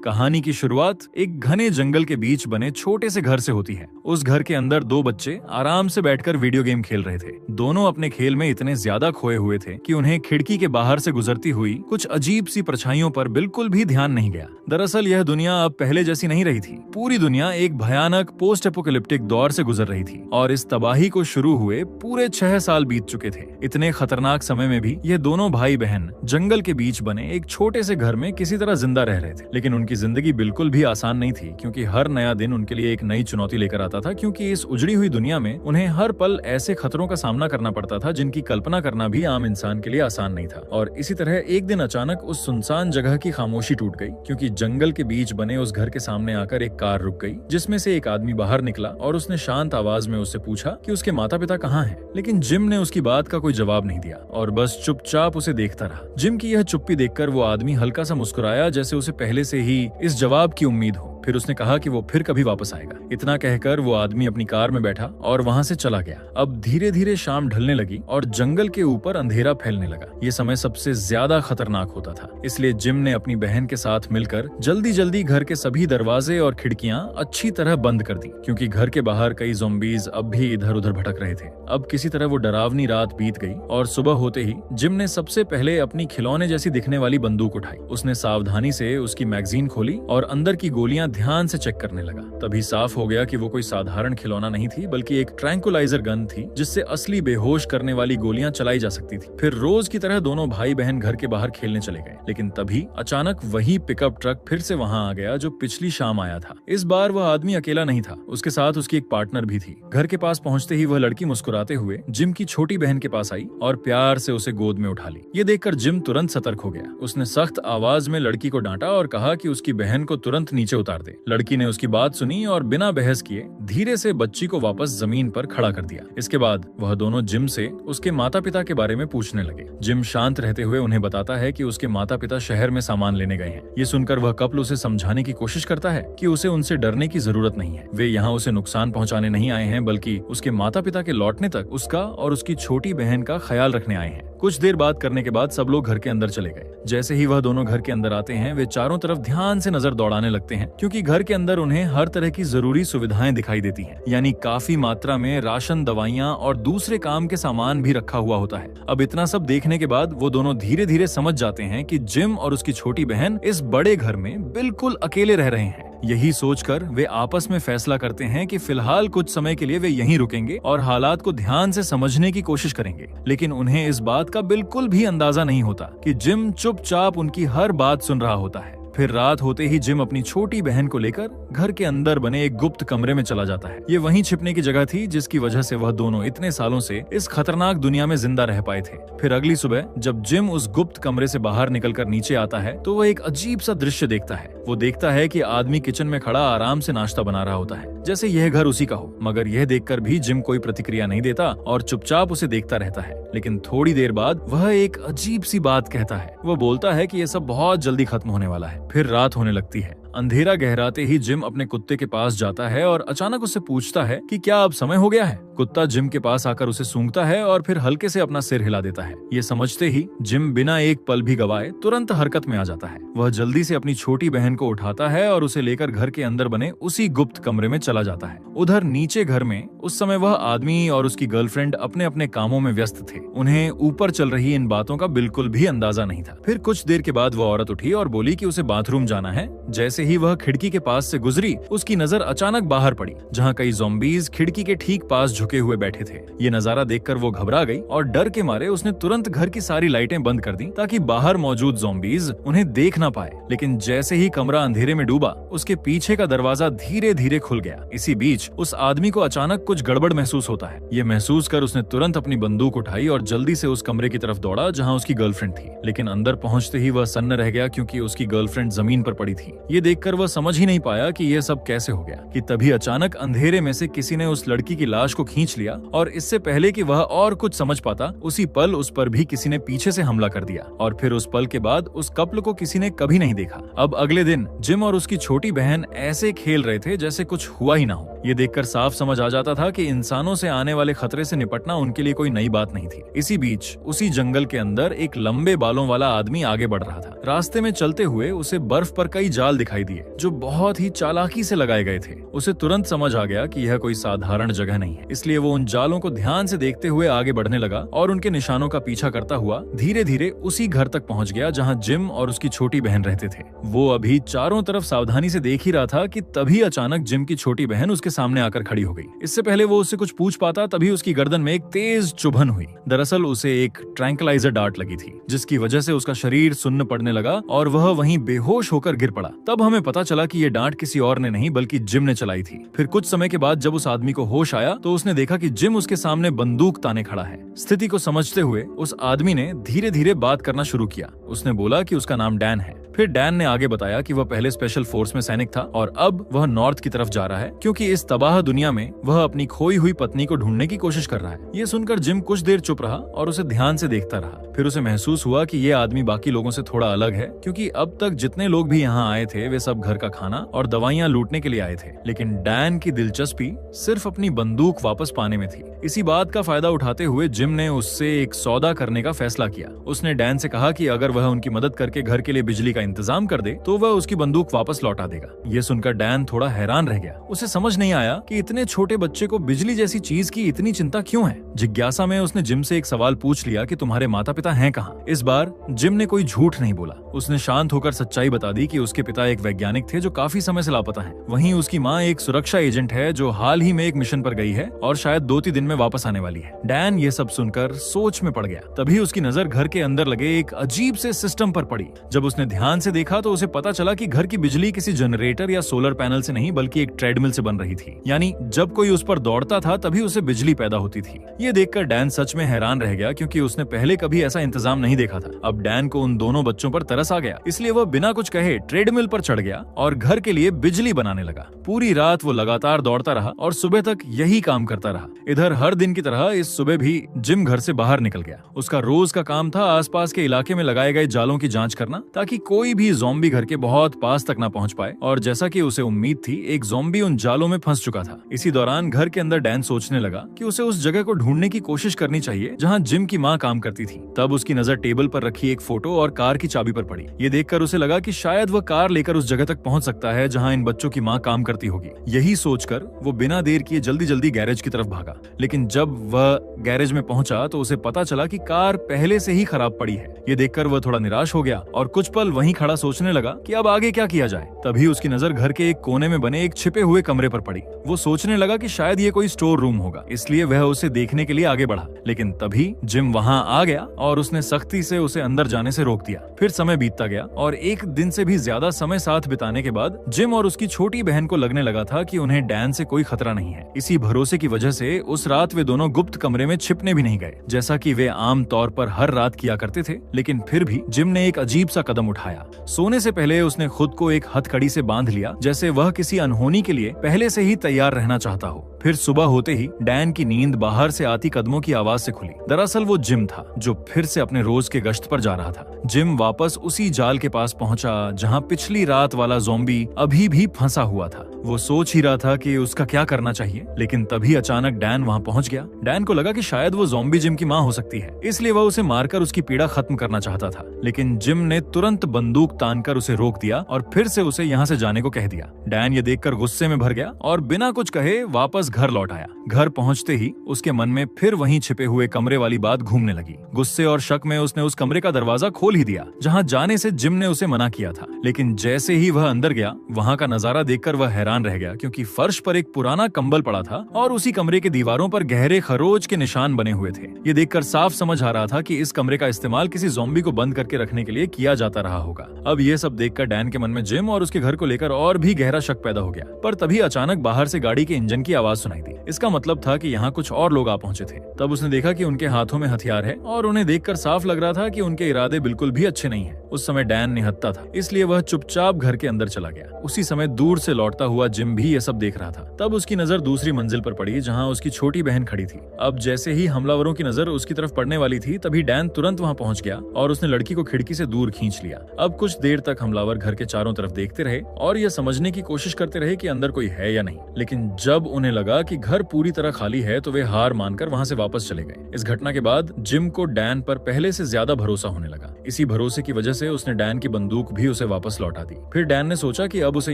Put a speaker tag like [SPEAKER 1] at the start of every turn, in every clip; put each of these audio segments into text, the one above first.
[SPEAKER 1] कहानी की शुरुआत एक घने जंगल के बीच बने छोटे से घर से होती है। उस घर के अंदर दो बच्चे आराम से बैठकर वीडियो गेम खेल रहे थे। दोनों अपने खेल में इतने ज्यादा खोए हुए थे कि उन्हें खिड़की के बाहर से गुजरती हुई कुछ अजीब सी परछाइयों पर बिल्कुल भी ध्यान नहीं गया। दरअसल यह दुनिया अब पहले जैसी नहीं रही थी। पूरी दुनिया एक भयानक पोस्ट एपोकैलिप्टिक दौर से गुजर रही थी और इस तबाही को शुरू हुए पूरे 6 साल बीत चुके थे। इतने खतरनाक समय में भी ये दोनों भाई बहन जंगल के बीच बने एक छोटे से घर में किसी तरह जिंदा रह रहे थे। लेकिन उनकी जिंदगी बिल्कुल भी आसान नहीं थी, क्योंकि हर नया दिन उनके लिए एक नई चुनौती लेकर आता था। क्योंकि इस उजड़ी हुई दुनिया में उन्हें हर पल ऐसे खतरों का सामना करना पड़ता था जिनकी कल्पना करना भी आम इंसान के लिए आसान नहीं था। और इसी तरह एक दिन अचानक उस सुनसान जगह की खामोशी टूट गई, क्योंकि जंगल के बीच बने उस घर के सामने आकर एक कार रुक गई, जिसमें से एक आदमी बाहर निकला और उसने शांत आवाज में उससे पूछा कि उसके माता पिता कहाँ हैं। लेकिन जिम ने उसकी बात का कोई जवाब नहीं दिया और बस चुपचाप उसे देखता रहा। जिम की यह चुप्पी देखकर वो आदमी हल्का सा मुस्कुराया, जैसे उसे पहले से ही इस जवाब की उम्मीद हो। फिर उसने कहा कि वो फिर कभी वापस आएगा। इतना कहकर वो आदमी अपनी कार में बैठा और वहां से चला गया। अब धीरे धीरे शाम ढलने लगी और जंगल के ऊपर अंधेरा फैलने लगा। ये समय सबसे ज्यादा खतरनाक होता था, इसलिए जिम ने अपनी बहन के साथ मिलकर जल्दी जल्दी घर के सभी दरवाजे और खिड़कियां अच्छी तरह बंद कर दी, क्योंकि घर के बाहर कई ज़ॉम्बीज़ अब भी इधर उधर भटक रहे थे। अब किसी तरह वो डरावनी रात बीत गई और सुबह होते ही जिम ने सबसे पहले अपनी खिलौने जैसी दिखने वाली बंदूक उठाई। उसने सावधानी से उसकी मैगजीन खोली और अंदर की गोलियां ध्यान से चेक करने लगा। तभी साफ हो गया कि वो कोई साधारण खिलौना नहीं थी, बल्कि एक ट्रैंकुलाइजर गन थी, जिससे असली बेहोश करने वाली गोलियां चलाई जा सकती थी। फिर रोज की तरह दोनों भाई बहन घर के बाहर खेलने चले गए। लेकिन तभी अचानक वही पिकअप ट्रक फिर से वहां आ गया जो पिछली शाम आया था। इस बार वह आदमी अकेला नहीं था, उसके साथ उसकी एक पार्टनर भी थी। घर के पास पहुंचते ही वह लड़की मुस्कुराते हुए जिम की छोटी बहन के पास आई और प्यार से उसे गोद में उठा ली। ये देखकर जिम तुरंत सतर्क हो गया। उसने सख्त आवाज में लड़की को डांटा और कहा कि उसकी बहन को तुरंत नीचे उतार दे। लड़की ने उसकी बात सुनी और बिना बहस किए धीरे से बच्ची को वापस जमीन पर खड़ा कर दिया। इसके बाद वह दोनों जिम से उसके माता पिता के बारे में पूछने लगे। जिम शांत रहते हुए उन्हें बताता है कि उसके माता पिता शहर में सामान लेने गए हैं। ये सुनकर वह कपल उसे समझाने की कोशिश करता है कि उसे उनसे डरने की जरूरत नहीं है। वे यहाँ उसे नुकसान पहुँचाने नहीं आए हैं, बल्कि उसके माता पिता के लौटने तक उसका और उसकी छोटी बहन का ख्याल रखने आए हैं। कुछ देर बात करने के बाद सब लोग घर के अंदर चले गए। जैसे ही वह दोनों घर के अंदर आते हैं, वे चारों तरफ ध्यान से नजर दौड़ाने लगते हैं, क्योंकि घर के अंदर उन्हें हर तरह की जरूरी सुविधाएं दिखाई देती हैं। यानी काफी मात्रा में राशन, दवाइयां और दूसरे काम के सामान भी रखा हुआ होता है। अब इतना सब देखने के बाद वो दोनों धीरे धीरे समझ जाते हैं कि जिम और उसकी छोटी बहन इस बड़े घर में बिल्कुल अकेले रह रहे हैं। यही सोचकर वे आपस में फैसला करते हैं कि फिलहाल कुछ समय के लिए वे यहीं रुकेंगे और हालात को ध्यान से समझने की कोशिश करेंगे। लेकिन उन्हें इस बात का बिल्कुल भी अंदाजा नहीं होता कि जिम चुपचाप उनकी हर बात सुन रहा होता है। फिर रात होते ही जिम अपनी छोटी बहन को लेकर घर के अंदर बने एक गुप्त कमरे में चला जाता है। ये वहीं छिपने की जगह थी जिसकी वजह से वह दोनों इतने सालों से इस खतरनाक दुनिया में जिंदा रह पाए थे। फिर अगली सुबह जब जिम उस गुप्त कमरे से बाहर निकलकर नीचे आता है, तो वह एक अजीब सा दृश्य देखता है। वो देखता है कि आदमी किचन में खड़ा आराम से नाश्ता बना रहा होता है, जैसे यह घर उसी का हो। मगर यह देखकर भी जिम कोई प्रतिक्रिया नहीं देता और चुपचाप उसे देखता रहता है। लेकिन थोड़ी देर बाद वह एक अजीब सी बात कहता है। वह बोलता है कि यह सब बहुत जल्दी खत्म होने वाला है। फिर रात होने लगती है। अंधेरा गहराते ही जिम अपने कुत्ते के पास जाता है और अचानक उससे पूछता है कि क्या अब समय हो गया है। कुत्ता जिम के पास आकर उसे सूंघता है और फिर हल्के से अपना सिर हिला देता है। ये समझते ही जिम बिना एक पल भी गवाए तुरंत हरकत में आ जाता है। वह जल्दी से अपनी छोटी बहन को उठाता है और उसे लेकर घर के अंदर बने उसी गुप्त कमरे में चला जाता है। उधर नीचे घर में उस समय वह आदमी और उसकी गर्लफ्रेंड अपने अपने कामों में व्यस्त थे। उन्हें ऊपर चल रही इन बातों का बिल्कुल भी अंदाजा नहीं था। फिर कुछ देर के बाद वह औरत उठी और बोली कि उसे बाथरूम जाना है। जैसे ही वह खिड़की के पास से गुजरी, उसकी नजर अचानक बाहर पड़ी, जहाँ कई ज़ॉम्बीज़ खिड़की के ठीक पास झुके हुए बैठे थे। ये नजारा देखकर वो घबरा गई और डर के मारे उसने तुरंत घर की सारी लाइटें बंद कर दी, ताकि बाहर मौजूद ज़ॉम्बीज़ उन्हें देख ना पाए। लेकिन जैसे ही कमरा अंधेरे में डूबा, उसके पीछे का दरवाजा धीरे धीरे खुल गया। इसी बीच उस आदमी को अचानक कुछ गड़बड़ महसूस होता है। ये महसूस कर उसने तुरंत अपनी बंदूक उठाई और जल्दी से उस कमरे की तरफ दौड़ा जहाँ उसकी गर्लफ्रेंड थी। लेकिन अंदर पहुंचते ही वह सन्न रह गया, क्योंकि उसकी गर्लफ्रेंड जमीन पर पड़ी थी। ये देखकर वह समझ ही नहीं पाया कि यह सब कैसे हो गया, कि तभी अचानक अंधेरे में से किसी ने उस लड़की की लाश को खींच लिया और इससे पहले कि वह और कुछ समझ पाता, उसी पल उस पर भी किसी ने पीछे से हमला कर दिया। और फिर उस पल के बाद उस कपल को किसी ने कभी नहीं देखा। अब अगले दिन जिम और उसकी छोटी बहन ऐसे खेल रहे थे जैसे कुछ हुआ ही ना हो। ये देखकर साफ समझ आ जाता था कि इंसानों से आने वाले खतरे से निपटना उनके लिए कोई नई बात नहीं थी। इसी बीच उसी जंगल के अंदर एक लंबे बालों वाला आदमी आगे बढ़ रहा था। रास्ते में चलते हुए उसे बर्फ पर कई जाल दिखाई दिए जो बहुत ही चालाकी से लगाए गए थे। उसे तुरंत समझ आ गया कि यह कोई साधारण जगह नहीं है, इसलिए वो उन जालों को ध्यान से देखते हुए आगे बढ़ने लगा और उनके निशानों का पीछा करता हुआ धीरे धीरे उसी घर तक पहुंच गया जहां जिम और उसकी छोटी बहन रहते थे। वो अभी चारों तरफ सावधानी से देख ही रहा था कि तभी अचानक जिम की छोटी बहन उसके सामने आकर खड़ी हो गई। इससे पहले वो उससे कुछ पूछ पाता तभी उसकी गर्दन में एक तेज चुभन हुई। दरअसल उसे एक ट्रैंक्विलाइजर डार्ट लगी थी, जिसकी वजह से उसका शरीर सुन्न पड़ने लगा और वह वहीं बेहोश होकर गिर पड़ा। तब हमें पता चला कि ये डांट किसी और ने नहीं बल्कि जिम ने चलाई थी। फिर कुछ समय के बाद जब उस आदमी को होश आया तो उसने देखा कि जिम उसके सामने बंदूक ताने खड़ा है। स्थिति को समझते हुए उस आदमी ने धीरे धीरे बात करना शुरू किया। उसने बोला कि उसका नाम डैन है। फिर डैन ने आगे बताया कि वह पहले स्पेशल फोर्स में सैनिक था और अब वह नॉर्थ की तरफ जा रहा है क्योंकि इस तबाह दुनिया में वह अपनी खोई हुई पत्नी को ढूंढने की कोशिश कर रहा है। ये सुनकर जिम कुछ देर चुप रहा और उसे ध्यान से देखता रहा। फिर उसे महसूस हुआ कि ये आदमी बाकी लोगों से थोड़ा अलग है क्योंकि अब तक जितने लोग भी यहाँ आए थे वे सब घर का खाना और दवाइयाँ लूटने के लिए आए थे, लेकिन डैन की दिलचस्पी सिर्फ अपनी बंदूक वापस पाने में थी। इसी बात का फायदा उठाते हुए जिम ने उससे एक सौदा करने का फैसला किया। उसने डैन से कहा कि अगर वह उनकी मदद करके घर के लिए बिजली का इंतजाम कर दे तो वह उसकी बंदूक वापस लौटा देगा। ये सुनकर डैन थोड़ा हैरान रह गया। उसे समझ नहीं आया कि इतने छोटे बच्चे को बिजली जैसी चीज की इतनी चिंता क्यों है। जिज्ञासा में उसने जिम से एक सवाल पूछ लिया कि तुम्हारे माता पिता हैं कहाँ। इस बार जिम ने कोई झूठ नहीं बोला। उसने शांत होकर सच्चाई बता दी कि उसके पिता एक वैज्ञानिक थे जो काफी समय से लापता हैं। वहीं उसकी माँ एक सुरक्षा एजेंट है जो हाल ही में एक मिशन पर गई है और शायद 2-3 दिन में वापस आने वाली है। डैन ये सब सुनकर सोच में पड़ गया। तभी उसकी नजर घर के अंदर लगे एक अजीब से सिस्टम पर पड़ी। जब उसने ध्यान से देखा तो उसे पता चला कि घर की बिजली किसी जनरेटर या सोलर पैनल से नहीं बल्कि एक ट्रेडमिल से बन रही थी। यानी जब कोई उस पर दौड़ता था तभी उसे बिजली पैदा होती थी। ये देखकर डैन सच में हैरान रह गया क्योंकि उसने पहले कभी ऐसा इंतजाम नहीं देखा था। अब डैन को उन दोनों बच्चों पर तरस आ गया, इसलिए वह बिना कुछ कहे ट्रेडमिल पर चढ़ गया और घर के लिए बिजली बनाने लगा। पूरी रात वो लगातार दौड़ता रहा और सुबह तक यही काम करता रहा। इधर हर दिन की तरह इस सुबह भी जिम घर से बाहर निकल गया। उसका रोज का काम था आसपास के इलाके में लगाए गए जालों की जांच करना ताकि कोई भी ज़ॉम्बी घर के बहुत पास तक ना पहुंच पाए। और जैसा कि उसे उम्मीद थी, एक ज़ॉम्बी उन जालों में फंस चुका था। इसी दौरान घर के अंदर डैन सोचने लगा कि उसे उस जगह को ढूंढने की कोशिश करनी चाहिए जहां जिम की मां काम करती थी। तब उसकी नजर टेबल पर रखी एक फोटो और कार की चाबी पर पड़ी। ये देखकर उसे लगा कि शायद वह कार लेकर उस जगह तक पहुंच सकता है जहां इन बच्चों की मां काम करती होगी। यही सोचकर वो बिना देर किए जल्दी जल्दी गैरेज की तरफ भागा। लेकिन जब वह गैरेज में पहुंचा तो उसे पता चला कि कार पहले से ही खराब पड़ी है। ये देखकर वह थोड़ा निराश हो गया और कुछ पल वहीं खड़ा सोचने लगा कि अब आगे क्या किया जाए। तभी उसकी नजर घर के एक कोने में बने एक छिपे हुए कमरे पर पड़ी। वो सोचने लगा कि शायद ये कोई स्टोर रूम होगा, इसलिए वह उसे देखने के लिए आगे बढ़ा। लेकिन तभी जिम वहां आ गया और उसने सख्ती से उसे अंदर जाने से रोक दिया। फिर समय बीतता गया और एक दिन से भी ज्यादा समय साथ बिताने के बाद जिम और उसकी छोटी बहन को लगने लगा था कि उन्हें डैन से कोई खतरा नहीं है। इसी भरोसे की वजह से उस रात वे दोनों गुप्त कमरे में छिपने भी नहीं गए, जैसा कि वे आम तौर पर हर रात किया करते थे। लेकिन फिर भी जिम ने एक अजीब सा कदम उठाया। सोने से पहले उसने खुद को एक हथकड़ी से बांध लिया, जैसे वह किसी अनहोनी के लिए पहले से ही तैयार रहना चाहता हो। फिर सुबह होते ही डैन की नींद बाहर से आती कदमों की आवाज से खुली। दरअसल वो जिम था जो फिर से अपने रोज के गश्त पर जा रहा था। जिम वापस उसी जाल के पास पहुंचा जहां पिछली रात वाला ज़ॉम्बी अभी भी फंसा हुआ था। वो सोच ही रहा था कि उसका क्या करना चाहिए, लेकिन तभी अचानक डैन वहां पहुंच गया। डैन को लगा कि शायद वो ज़ॉम्बी जिम की मां हो सकती है, इसलिए वह उसे मारकर उसकी पीड़ा खत्म करना चाहता था। लेकिन जिम ने तुरंत बंदूक तानकर उसे रोक दिया और फिर से उसे यहाँ से जाने को कह दिया। डैन ये देखकर गुस्से में भर गया और बिना कुछ कहे वापस घर लौट आया। घर पहुंचते ही उसके मन में फिर वहीं छिपे हुए कमरे वाली बात घूमने लगी। गुस्से और शक में उसने उस कमरे का दरवाजा खोल ही दिया जहां जाने से जिम ने उसे मना किया था। लेकिन जैसे ही वह अंदर गया, वहां का नजारा देखकर वह हैरान रह गया क्योंकि फर्श पर एक पुराना कंबल पड़ा था और उसी कमरे के दीवारों पर गहरे खरोच के निशान बने हुए थे। ये देखकर साफ समझ आ रहा था कि इस कमरे का इस्तेमाल किसी ज़ॉम्बी को बंद करके रखने के लिए किया जाता रहा होगा। अब ये सब देखकर डैन के मन में जिम और उसके घर को लेकर और भी गहरा शक पैदा हो गया। पर तभी अचानक बाहर से गाड़ी के इंजन की आवाज सुनाई दी। इसका मतलब था कि यहाँ कुछ और लोग आ पहुंचे थे। तब उसने देखा कि उनके हाथों में हथियार है और उन्हें देखकर साफ लग रहा था कि उनके इरादे बिल्कुल भी अच्छे नहीं है। उस समय डैन निहत्था था, इसलिए वह चुपचाप घर के अंदर चला गया। उसी समय दूर से लौटता हुआ हुआ जिम भी ये सब देख रहा था। तब उसकी नजर दूसरी मंजिल पर पड़ी जहाँ उसकी छोटी बहन खड़ी थी। अब जैसे ही हमलावरों की नजर उसकी तरफ पड़ने वाली थी तभी डैन तुरंत वहाँ पहुंच गया और उसने लड़की को खिड़की से दूर खींच लिया। अब कुछ देर तक हमलावर घर के चारों तरफ देखते रहे और यह समझने की कोशिश करते रहे कि अंदर कोई है या नहीं, लेकिन जब उन्हें लगा कि घर पूरी तरह खाली है तो वे हार मानकर वहाँ से वापस चले गए। इस घटना के बाद जिम को डैन पर पहले से ज्यादा भरोसा होने लगा। इसी भरोसे की वजह से उसने डैन की बंदूक भी उसे वापस लौटा दी। फिर डैन ने सोचा कि अब उसे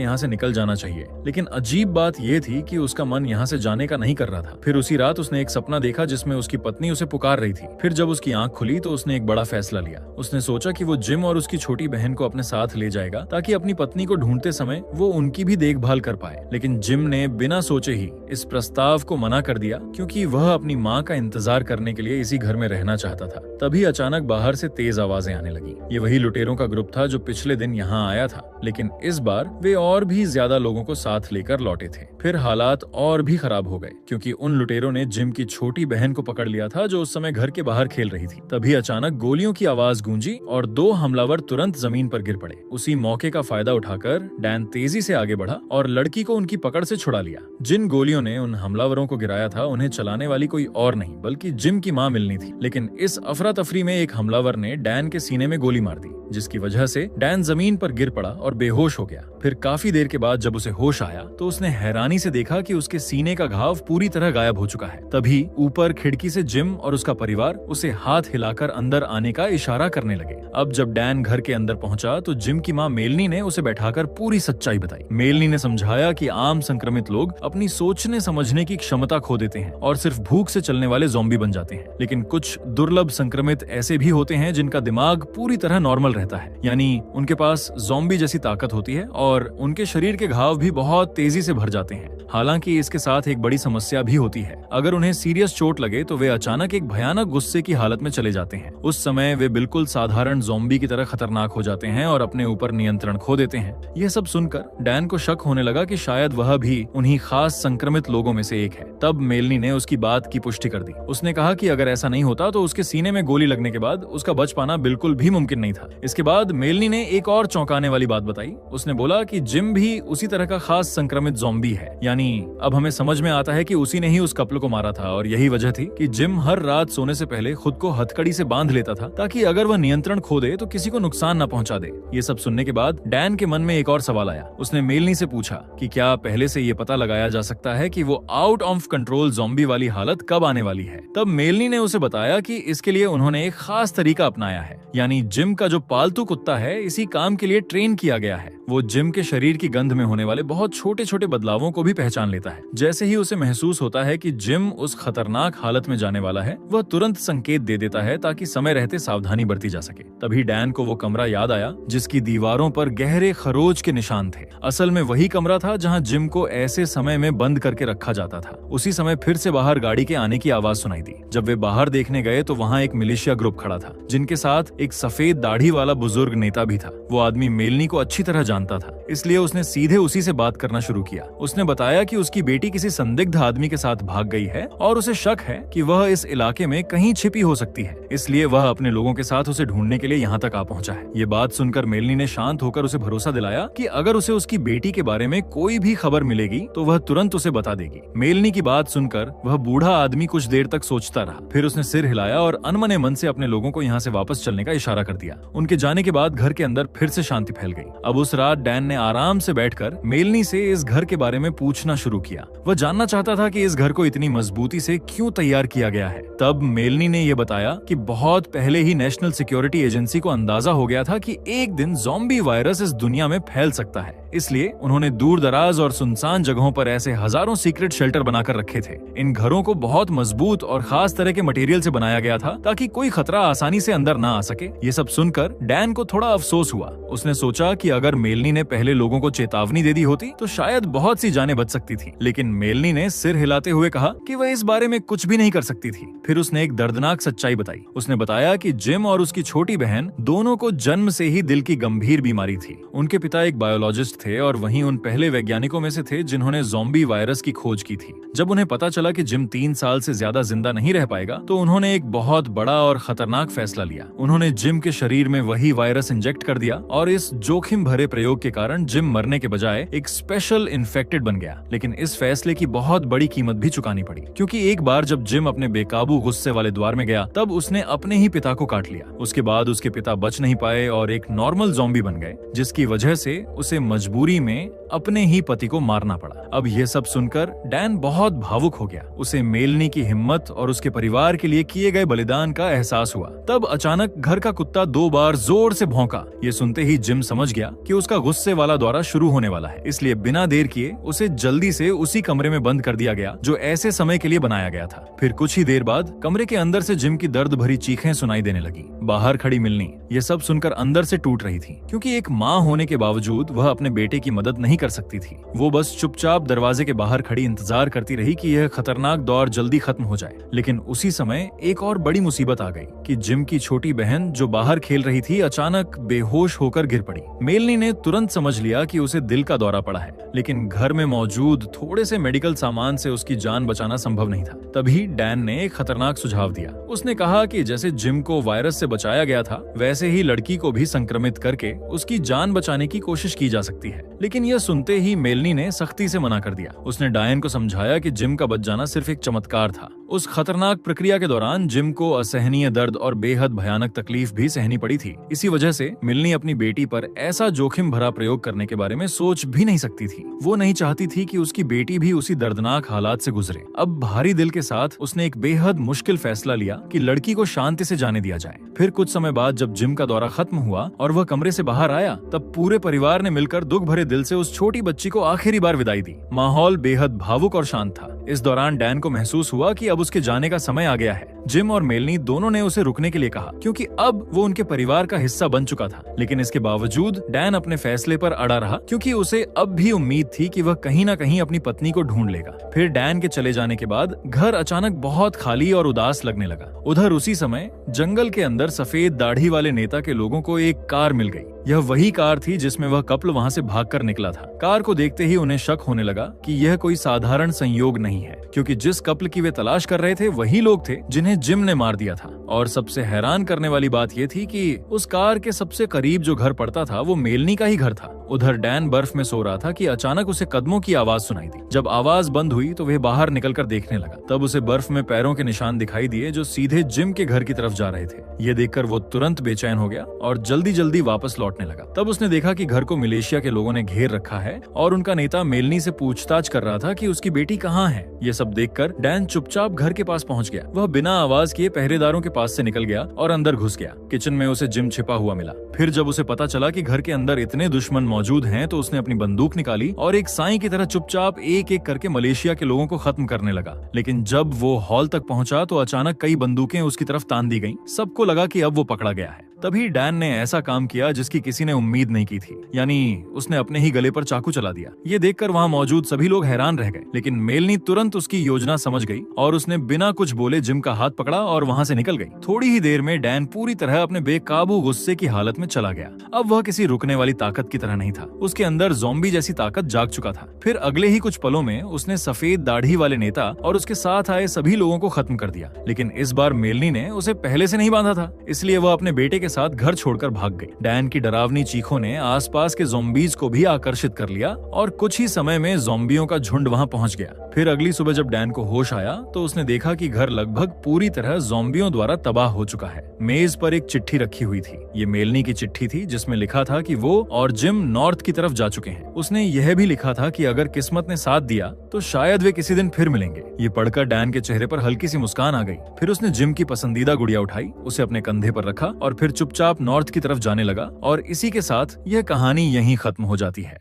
[SPEAKER 1] यहाँ से निकल जाना चाहिए, लेकिन अजीब बात यह थी कि उसका मन यहाँ से जाने का नहीं कर रहा था। फिर उसी रात उसने एक सपना देखा जिसमें उसकी पत्नी उसे पुकार रही थी। फिर जब उसकी आंख खुली तो उसने एक बड़ा फैसला लिया। उसने सोचा कि वो जिम और उसकी छोटी बहन को अपने साथ ले जाएगा ताकि अपनी पत्नी को ढूंढते समय वो उनकी भी देखभाल कर पाए। लेकिन जिम ने बिना सोचे ही इस प्रस्ताव को मना कर दिया क्योंकि वह अपनी माँ का इंतजार करने के लिए इसी घर में रहना चाहता था। तभी अचानक बाहर से तेज आवाजें आने लगी। ये वही लुटेरों का ग्रुप था जो पिछले दिन यहाँ आया था, लेकिन इस बार वे और भी ज्यादा लोगों को साथ लेकर लौटे थे। फिर हालात और भी खराब हो गए क्योंकि उन लुटेरों ने जिम की छोटी बहन को पकड़ लिया था जो उस समय घर के बाहर खेल रही थी। तभी अचानक गोलियों की आवाज गूंजी और दो हमलावर तुरंत जमीन पर गिर पड़े। उसी मौके का फायदा उठाकर डैन तेजी से आगे बढ़ा और लड़की को उनकी पकड़ से छुड़ा लिया। जिन गोलियों ने उन हमलावरों को गिराया था उन्हें चलाने वाली कोई और नहीं बल्कि जिम की माँ मिलनी थी। लेकिन इस अफरा तफरी में एक हमलावर ने डैन के सीने में गोली मार दी, जिसकी वजह से डैन जमीन पर गिर पड़ा और बेहोश हो गया। फिर काफी देर के बाद जब उसे होश आया तो उसने हैरानी से देखा कि उसके सीने का घाव पूरी तरह गायब हो चुका है। तभी ऊपर खिड़की से जिम और उसका परिवार उसे हाथ हिलाकर अंदर आने का इशारा करने लगे। अब जब डैन घर के अंदर पहुंचा तो जिम की माँ मेलनी ने उसे बैठाकर पूरी सच्चाई बताई। मेलनी ने समझाया कि आम संक्रमित लोग अपनी सोचने समझने की क्षमता खो देते हैं और सिर्फ भूख से चलने वाले ज़ॉम्बी बन जाते हैं, लेकिन कुछ दुर्लभ संक्रमित ऐसे भी होते हैं जिनका दिमाग पूरी तरह नॉर्मल रहता है, यानी उनके पास ज़ॉम्बी जैसी ताकत होती है और उनके शरीर के घाव भी बहुत तेजी से भर जाते हैं। हालांकि इसके साथ एक बड़ी समस्या भी होती है। अगर उन्हें सीरियस चोट लगे तो वे अचानक एक भयानक गुस्से की हालत में चले जाते हैं। उस समय वे बिल्कुल साधारण ज़ॉम्बी की तरह खतरनाक हो जाते हैं और अपने ऊपर नियंत्रण खो देते हैं। यह सब सुनकर डैन को शक होने लगा कि शायद वह भी उन्हीं खास संक्रमित लोगों में से एक है। तब मेलनी ने उसकी बात की पुष्टि कर दी। उसने कहा कि अगर ऐसा नहीं होता तो उसके सीने में गोली लगने के बाद उसका बच पाना बिल्कुल भी मुमकिन नहीं था। इसके बाद मेलनी ने एक और चौंकाने वाली बात बताई। उसने बोला कि जिम भी उसी तरह का खास संक्रमित ज़ॉम्बी है, यानी अब हमें समझ में आता है कि उसी ने ही उस कपल को मारा था और यही वजह थी कि जिम हर रात सोने से पहले खुद को हथकड़ी से बांध लेता था ताकि अगर वह नियंत्रण खो दे तो किसी को नुकसान न पहुंचा दे। ये सब सुनने के बाद डैन के मन में एक और सवाल आया। उसने मेलनी से पूछा कि क्या पहले से ये पता लगाया जा सकता है कि वो आउट ऑफ कंट्रोल ज़ॉम्बी वाली हालत कब आने वाली है। तब मेलनी ने उसे बताया कि इसके लिए उन्होंने एक खास तरीका अपनाया है, यानी जिम का जो पालतू कुत्ता है इसी काम के लिए ट्रेन किया गया है। वो जिम के शरीर की गंध में होने वाले बहुत छोटे छोटे बदलावों को भी पहचान लेता है। जैसे ही उसे महसूस होता है कि जिम उस खतरनाक हालत में जाने वाला है, वह तुरंत संकेत दे देता है ताकि समय रहते सावधानी बरती जा सके। तभी डैन को वो कमरा याद आया जिसकी दीवारों पर गहरे खरोच के निशान थे। असल में वही कमरा था जहाँ जिम को ऐसे समय में बंद करके रखा जाता था। उसी समय फिर से बाहर गाड़ी के आने की आवाज सुनाई दी। जब वे बाहर देखने गए तो वहाँ एक मिलिशिया ग्रुप खड़ा था जिनके साथ एक सफेद दाढ़ी वाला बुजुर्ग नेता भी था। वो आदमी मेलनी को अच्छी तरह जानता था, इसलिए उसने सीधे उसी से बात करना शुरू किया। उसने बताया कि उसकी बेटी किसी संदिग्ध आदमी के साथ भाग गई है और उसे शक है कि वह इस इलाके में कहीं छिपी हो सकती है, इसलिए वह अपने लोगों के साथ उसे ढूंढने के लिए यहाँ तक आ पहुंचा है। ये बात सुनकर मेलनी ने शांत होकर उसे भरोसा दिलाया कि अगर उसे उसकी बेटी के बारे में कोई भी खबर मिलेगी तो वह तुरंत उसे बता देगी। मेलनी की बात सुनकर वह बूढ़ा आदमी कुछ देर तक सोचता रहा, फिर उसने सिर हिलाया और अनमने मन से अपने लोगों को यहाँ से वापस चलने का इशारा कर दिया। उनके जाने के बाद घर के अंदर फिर से शांति फैल गई। अब उस रात डैन ने आराम से बैठकर मेलनी से इस घर के बारे में पूछना शुरू किया। वह जानना चाहता था कि इस घर को इतनी मजबूती से क्यों तैयार किया गया है। तब मेलनी ने यह बताया कि बहुत पहले ही नेशनल सिक्योरिटी एजेंसी को अंदाजा हो गया था कि एक दिन ज़ॉम्बी वायरस इस दुनिया में फैल सकता है, इसलिए उन्होंने दूर दराज और सुनसान जगहों पर ऐसे हजारों सीक्रेट शेल्टर बनाकर रखे थे। इन घरों को बहुत मजबूत और खास तरह के मटेरियल से बनाया गया था ताकि कोई खतरा आसानी से अंदर ना आ सके। ये सब सुनकर डैन को थोड़ा अफसोस हुआ। उसने सोचा कि अगर मेलनी ने पहले लोगों को चेतावनी दे दी होती तो शायद बहुत सी जानें बच सकती थी, लेकिन मेलनी ने सिर हिलाते हुए कहा कि वह इस बारे में कुछ भी नहीं कर सकती थी। फिर उसने एक दर्दनाक सच्चाई बताई। उसने बताया कि जिम और उसकी छोटी बहन दोनों को जन्म से ही दिल की गंभीर बीमारी थी। उनके पिता एक बायोलॉजिस्ट थे और वहीं उन पहले वैज्ञानिकों में से थे जिन्होंने ज़ॉम्बी वायरस की खोज की थी। जब उन्हें पता चला कि जिम 3 साल से ज्यादा जिंदा नहीं रह पाएगा तो उन्होंने एक बहुत बड़ा और खतरनाक फैसला लिया। उन्होंने जिम के शरीर में वही वायरस इंजेक्ट कर दिया और इस जोखिम भरे प्रयोग के कारण जिम मरने के बजाय एक स्पेशल इन्फेक्टेड बन गया। लेकिन इस फैसले की बहुत बड़ी कीमत भी चुकानी पड़ी, क्योंकि एक बार जब जिम अपने बेकाबू गुस्से वाले द्वार में गया तब उसने अपने ही पिता को काट लिया। उसके बाद उसके पिता बच नहीं पाए और एक नॉर्मल ज़ॉम्बी बन गए, जिसकी वजह से उसे मजबूरी में अपने ही पति को मारना पड़ा। अब ये सब सुनकर डैन बहुत भावुक हो गया। उसे मेलनी की हिम्मत और उसके परिवार के लिए किए गए बलिदान का एहसास हुआ। तब अचानक घर का कुत्ता 2 बार जोर से भौंका। ये सुनते ही जिम समझ गया कि उसका गुस्से वाला दौरा शुरू होने वाला है, इसलिए बिना देर किए उसे जल्दी से उसी कमरे में बंद कर दिया गया जो ऐसे समय के लिए बनाया गया था। फिर कुछ ही देर बाद कमरे के अंदर से जिम की दर्द भरी चीखें सुनाई देने लगी। बाहर खड़ी मिलनी ये सब सुनकर अंदर से टूट रही थी, क्योंकि एक माँ होने के बावजूद वह अपने बेटे की मदद नहीं कर सकती थी। वो बस चुपचाप दरवाजे के बाहर खड़ी इंतजार करती रही कि यह खतरनाक दौर जल्दी खत्म हो जाए। लेकिन उसी समय एक और बड़ी मुसीबत आ गई कि जिम की छोटी बहन जो बाहर खेल रही थी अचानक बेहोश होकर गिर पड़ी। मेलनी ने तुरंत समझ लिया कि उसे दिल का दौरा पड़ा है, लेकिन घर में मौजूद थोड़े से मेडिकल सामान से उसकी जान बचाना संभव नहीं था। तभी डैन ने एक खतरनाक सुझाव दिया। उसने कहा कि जैसे जिम को वायरस से बचाया गया था, वैसे ही लड़की को भी संक्रमित करके उसकी जान बचाने की कोशिश की जा सकती है। लेकिन यह सुनते ही मेलनी ने सख्ती से मना कर दिया। उसने डायन को समझाया कि जिम का बच जाना सिर्फ एक चमत्कार था। उस खतरनाक प्रक्रिया के दौरान जिम को असहनीय दर्द और बेहद भयानक तकलीफ भी सहनी पड़ी थी। इसी वजह से मेलनी अपनी बेटी पर ऐसा जोखिम भरा प्रयोग करने के बारे में सोच भी नहीं सकती थी। वो नहीं चाहती थी कि उसकी बेटी भी उसी दर्दनाक हालात से गुजरे। अब भारी दिल के साथ उसने एक बेहद मुश्किल फैसला लिया कि लड़की को शांति से जाने दिया जाए। फिर कुछ समय बाद जब जिम का दौरा खत्म हुआ और वह कमरे से बाहर आया, तब पूरे परिवार ने मिलकर दुख भरे दिल से उस छोटी बच्ची को आखिरी बार विदाई दी। माहौल बेहद भावुक और शांत था। इस दौरान डैन को महसूस हुआ कि अब उसके जाने का समय आ गया है। जिम और मेलनी दोनों ने उसे रुकने के लिए कहा, क्योंकि अब वो उनके परिवार का हिस्सा बन चुका था। लेकिन इसके बावजूद डैन अपने फैसले पर अड़ा रहा, क्योंकि उसे अब भी उम्मीद थी कि वह कहीं न कहीं अपनी पत्नी को ढूंढ लेगा। फिर डैन के चले जाने के बाद घर अचानक बहुत खाली और उदास लगने लगा। उधर उसी समय जंगल के अंदर सफेद दाढ़ी वाले नेता के लोगों को एक कार मिल गई। यह वही कार थी जिसमें वह कपल वहां से भागकर निकला था। कार को देखते ही उन्हें शक होने लगा कि यह कोई साधारण संयोग नहीं है, क्योंकि जिस कपल की वे तलाश कर रहे थे वही लोग थे जिन्हें जिम ने मार दिया था। और सबसे हैरान करने वाली बात यह थी कि उस कार के सबसे करीब जो घर पड़ता था वो मेलनी का ही घर था। उधर डैन बर्फ में सो रहा था कि अचानक उसे कदमों की आवाज सुनाई दी। जब आवाज बंद हुई तो वह बाहर निकलकर देखने लगा। तब उसे बर्फ में पैरों के निशान दिखाई दिए जो सीधे जिम के घर की तरफ जा रहे थे। ये देखकर वो तुरंत बेचैन हो गया और जल्दी जल्दी वापस लौटने लगा। तब उसने देखा कि घर को मलेशिया के लोगों ने घेर रखा है और उनका नेता मेलनी से पूछताछ कर रहा था कि उसकी बेटी कहाँ है। ये सब देखकर डैन चुपचाप घर के पास पहुंच गया। वह बिना आवाज किए पहरेदारों के पास से निकल गया और अंदर घुस गया। किचन में उसे जिम छिपा हुआ मिला। फिर जब उसे पता चला कि घर के अंदर इतने दुश्मन मौजूद हैं, तो उसने अपनी बंदूक निकाली और एक साईं की तरह चुपचाप एक एक करके मलेशिया के लोगों को खत्म करने लगा। लेकिन जब वो हॉल तक पहुंचा तो अचानक कई बंदूकें उसकी तरफ तान दी गईं। सबको लगा कि अब वो पकड़ा गया है। तभी डैन ने ऐसा काम किया जिसकी किसी ने उम्मीद नहीं की थी, यानी उसने अपने ही गले पर चाकू चला दिया। ये देखकर वहां मौजूद सभी लोग हैरान रह गए, लेकिन मेलनी तुरंत उसकी योजना समझ गई और उसने बिना कुछ बोले जिम का हाथ पकड़ा और वहां से निकल गई। थोड़ी ही देर में डैन पूरी तरह अपने बेकाबू गुस्से की हालत में चला गया। अब वह किसी रुकने वाली ताकत की तरह नहीं था, उसके अंदर ज़ॉम्बी जैसी ताकत जाग चुका था। फिर अगले ही कुछ पलों में उसने सफेद दाढ़ी वाले नेता और उसके साथ आए सभी लोगों को खत्म कर दिया। लेकिन इस बार मेलनी ने उसे पहले से नहीं बांधा था, इसलिए वह अपने बेटे के साथ घर छोड़कर भाग गई। डैन की डरावनी चीखों ने आसपास के ज़ॉम्बीज को भी आकर्षित कर लिया और कुछ ही समय में ज़ॉम्बियों का झुंड वहां पहुंच गया। फिर अगली सुबह जब डैन को होश आया तो उसने देखा कि घर लगभग पूरी तरह ज़ॉम्बियों द्वारा तबाह हो चुका है। मेज पर एक चिट्ठी रखी हुई थी। ये मेलनी की चिट्ठी थी जिसमें लिखा था कि वो और जिम नॉर्थ की तरफ जा चुके हैं। उसने यह भी लिखा था कि अगर किस्मत ने साथ दिया तो शायद वे किसी दिन फिर मिलेंगे। ये पढ़कर डैन के चेहरे पर हल्की सी मुस्कान आ गई। फिर उसने जिम की पसंदीदा गुड़िया उठाई, उसे अपने कंधे पर रखा और फिर चुपचाप नॉर्थ की तरफ जाने लगा। और इसी के साथ यह कहानी यहीं खत्म हो जाती है।